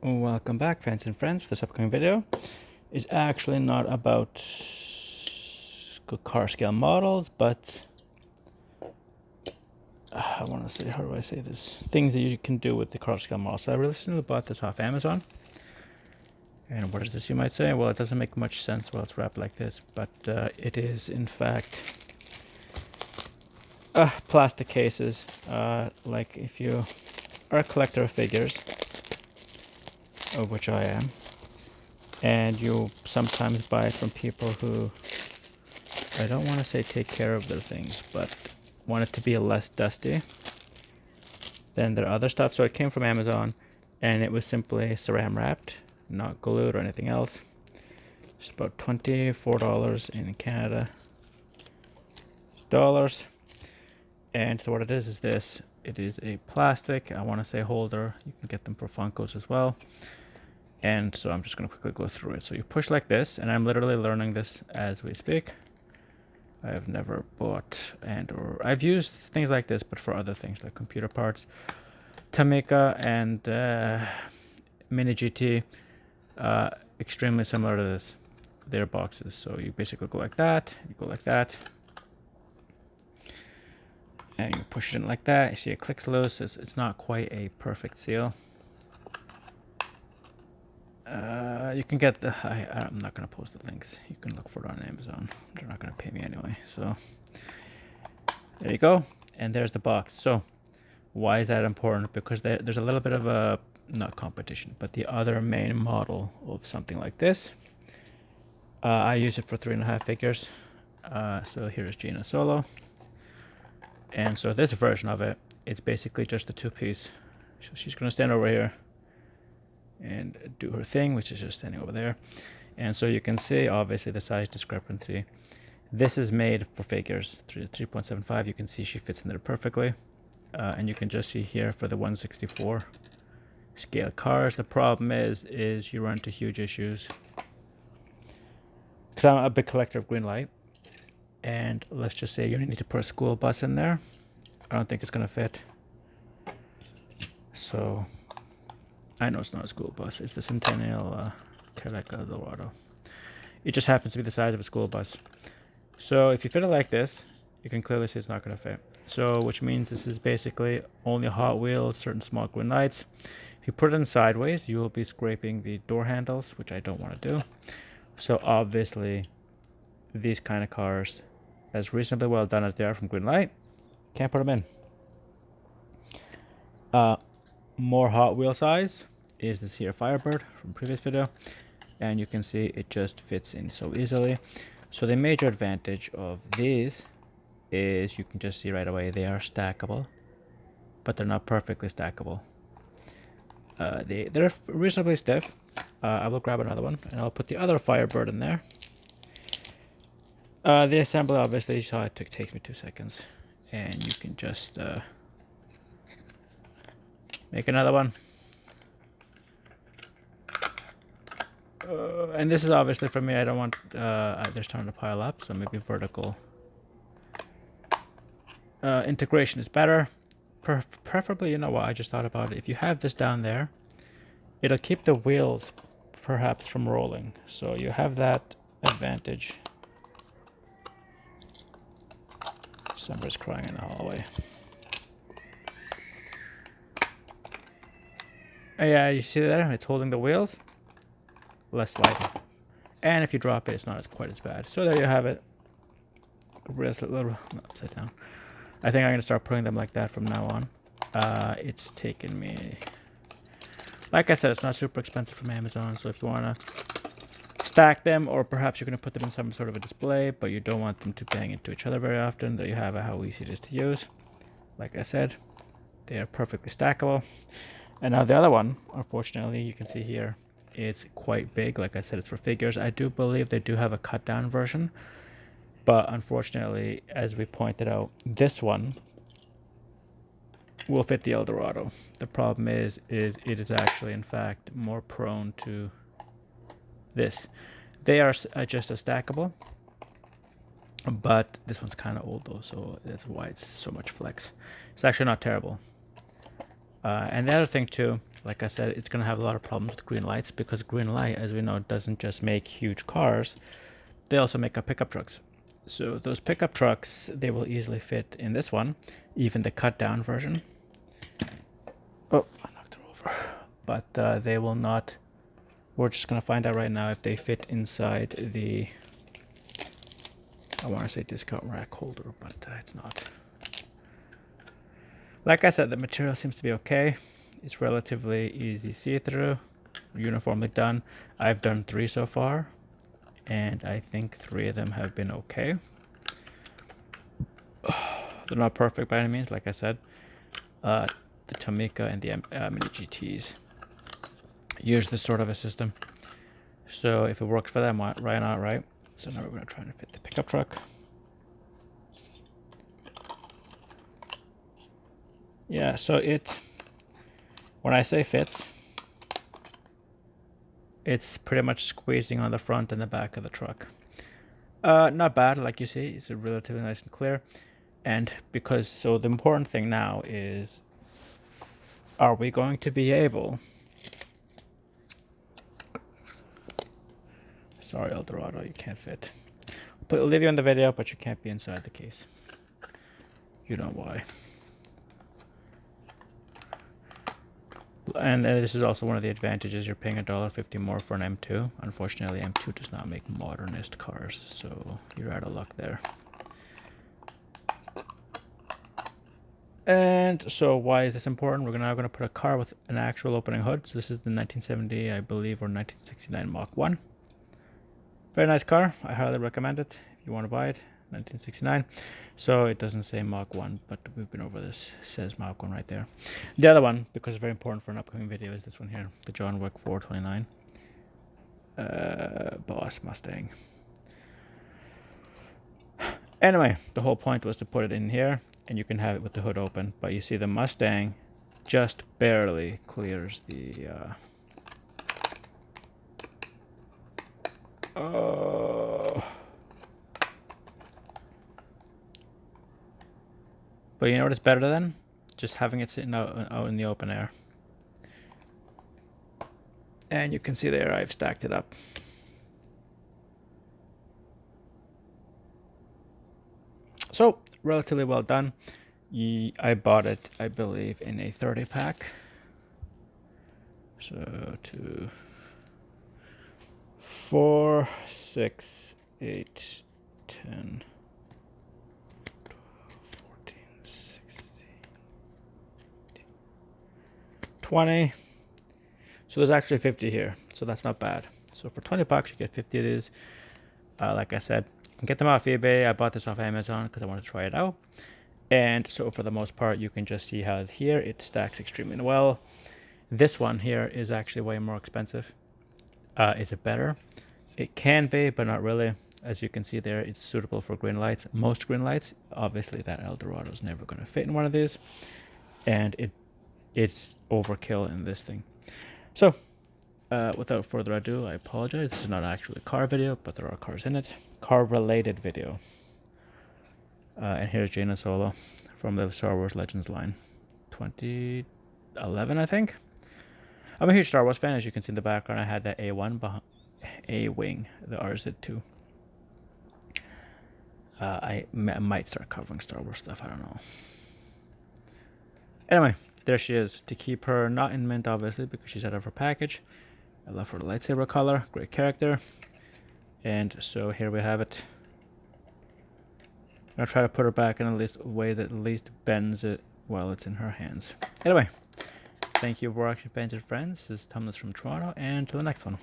Welcome back, fans and friends. This upcoming video is actually not about car scale models, but I want to say, how do I say this? Things that you can do with the car scale model. So I recently bought this off Amazon. And what is this, you might say? Well, it doesn't make much sense while it's wrapped like this, but it is, in fact, plastic cases. Like if you are a collector of figures, of which I am, and you sometimes buy it from people who, I don't want to say take care of their things, but want it to be less dusty than their other stuff. So it came from Amazon, and it was simply saran wrapped, not glued or anything else. It's about $24 in Canada dollars. And so what it is this. It is a plastic, I want to say holder. You can get them for Funkos as well. And so I'm just going to quickly go through it. So you push like this, and I'm literally learning this as we speak. I've never bought or I've used things like this, but for other things like computer parts. Tamika and Mini GT, extremely similar to this. They're boxes. So you basically go like that, you go like that, and you push it in like that. You see it clicks loose. It's not quite a perfect seal. You can get the, I'm not going to post the links. You can look for it on Amazon. They're not going to pay me anyway. So there you go. And there's the box. So why is that important? Because there's a little bit of a, not competition, but the other main model of something like this. I use it for 3.5 figures. So here's Gina Solo. And so this version of it, it's basically just the two-piece. So she's going to stand over here and do her thing, which is just standing over there. And so you can see obviously the size discrepancy. This is made for figures 3.75. You can see she fits in there perfectly, and you can just see here for the 1/64 scale cars, the problem is you run into huge issues, because I'm a big collector of green light, and let's just say you need to put a school bus in there. I don't think it's gonna fit. So I know it's not a school bus. It's the Centennial Cadillac Eldorado. It just happens to be the size of a school bus. So if you fit it like this, you can clearly see it's not going to fit. So which means this is basically only Hot Wheels, certain small green lights. If you put it in sideways, you will be scraping the door handles, which I don't want to do. So obviously, these kind of cars, as reasonably well done as they are from green light, can't put them in. More Hot Wheel size is this here Firebird from previous video, and you can see it just fits in so easily. So the major advantage of these is you can just see right away they are stackable, but they're not perfectly stackable. They're reasonably stiff. I will grab another one and I'll put the other Firebird in there. The assembly, obviously, you saw it takes me 2 seconds, and you can just make another one. And this is obviously for me, I don't want, they're starting to pile up, so maybe vertical integration is better. Preferably, you know what, I just thought about it. If you have this down there, it'll keep the wheels perhaps from rolling. So you have that advantage. Somebody's crying in the hallway. Yeah, you see there? It's holding the wheels. Less sliding. And if you drop it, it's not quite as bad. So there you have it. Little upside down. I think I'm going to start putting them like that from now on. It's taken me... Like I said, it's not super expensive from Amazon. So if you want to stack them, or perhaps you're going to put them in some sort of a display, but you don't want them to bang into each other very often, there you have how easy it is to use. Like I said, they are perfectly stackable. And now the other one, unfortunately, you can see here, it's quite big. Like I said, it's for figures. I do believe they do have a cut down version, but unfortunately, as we pointed out, this one will fit the Eldorado. The problem is it is actually, in fact, more prone to this. They are just as stackable, but this one's kind of old though, so that's why it's so much flex. It's actually not terrible. And the other thing too, like I said, it's going to have a lot of problems with green lights because green light, as we know, doesn't just make huge cars. They also make up pickup trucks. So those pickup trucks, they will easily fit in this one, even the cut down version. Oh, I knocked it over. But they will not. We're just going to find out right now if they fit inside the, I want to say discount rack holder, but it's not. Like I said, the material seems to be okay. It's relatively easy see-through, uniformly done. I've done 3 so far, and I think 3 of them have been okay. They're not perfect by any means, like I said. The Tomica and the Mini GTs use this sort of a system. So if it works for them, why not, right? So now we're going to try and fit the pickup truck. Yeah, so when I say fits, it's pretty much squeezing on the front and the back of the truck. Not bad, like you see, it's relatively nice and clear. And so the important thing now is, are we going to be able... Sorry, Eldorado, you can't fit. I'll leave you in the video, but you can't be inside the case. You know why. And this is also one of the advantages. You're paying $1.50 more for an M2. Unfortunately, M2 does not make modernist cars, so you're out of luck there. And so why is this important? We're now going to put a car with an actual opening hood. So this is the 1970, I believe, or 1969 Mach 1. Very nice car. I highly recommend it if you want to buy it. 1969. So it doesn't say Mach 1, but we've been over this. It says Mach 1 right there. The other one, because it's very important for an upcoming video, is this one here, the John Wick 429 Boss Mustang. Anyway, the whole point was to put it in here, and you can have it with the hood open. But you see the Mustang just barely clears the... But you know what is better than? Just having it sitting out in the open air. And you can see there I've stacked it up. So, relatively well done. I bought it, I believe, in a 30 pack. So, 2, 4, 6, 8, 10, 12, 14, 16, 20. So there's actually 50 here, so that's not bad. So for 20 bucks, you get 50 of these. Like I said, you can get them off eBay. I bought this off Amazon because I wanted to try it out. And so for the most part, you can just see how here it stacks extremely well. This one here is actually way more expensive. Is it better? It can be, but not really. As you can see there, it's suitable for green lights. Most green lights, obviously that Eldorado is never going to fit in one of these. And it's overkill in this thing. So, without further ado, I apologize. This is not actually a car video, but there are cars in it. Car-related video. And here's Jaina Solo from the Star Wars Legends line. 2011, I think. I'm a huge Star Wars fan. As you can see in the background, I had that A-wing, the RZ2. I might start covering Star Wars stuff. I don't know. Anyway, there she is. To keep her not in mint, obviously, because she's out of her package. I love her lightsaber color. Great character. And so here we have it. I'm going to try to put her back in a way that at least bends it while it's in her hands. Anyway, thank you for watching, fans and friends. This is Thomas from Toronto, and to the next one.